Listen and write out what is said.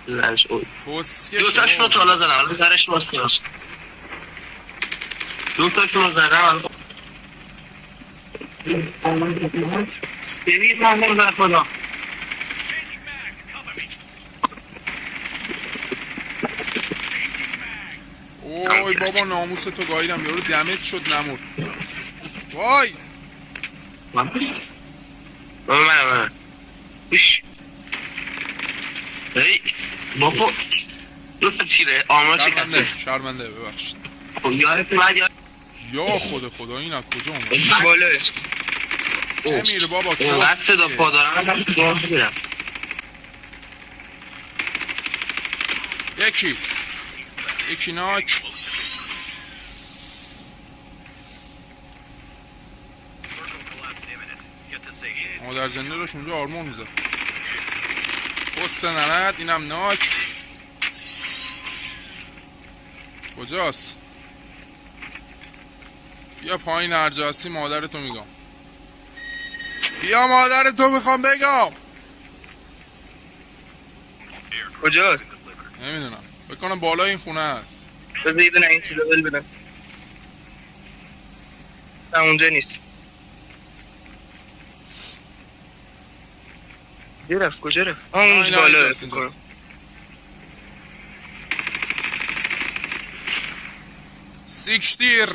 زنش اوی پسکش دوتاشون رو تالا زدم الان درش باز کنم دوتاشون رو زدم ببین من نمیدن خدا اوی بابا ناموس تو گاییدم یارو دمت شد نمود وای من بش ای بابا دو تا تیره آمار شکسته شرمنده ببخشید یارت بعد یا خدا این از کجا اومد بالای نمیره بابا اینقدر صدا پا دارم یکی ناک مادر زنده داشت اونجا آرمان میزد پست نمد اینم ناک کجاست بیا پایین هرجا هستی مادرتو میگم بیا مادرتو میخوام بگم کجاست نمیدونم فکر کنم بالای این خونه هست بذار یه دونه این چیزا بل بدم نه اونجا نیست کجا رفت اون بالا سیکشتیر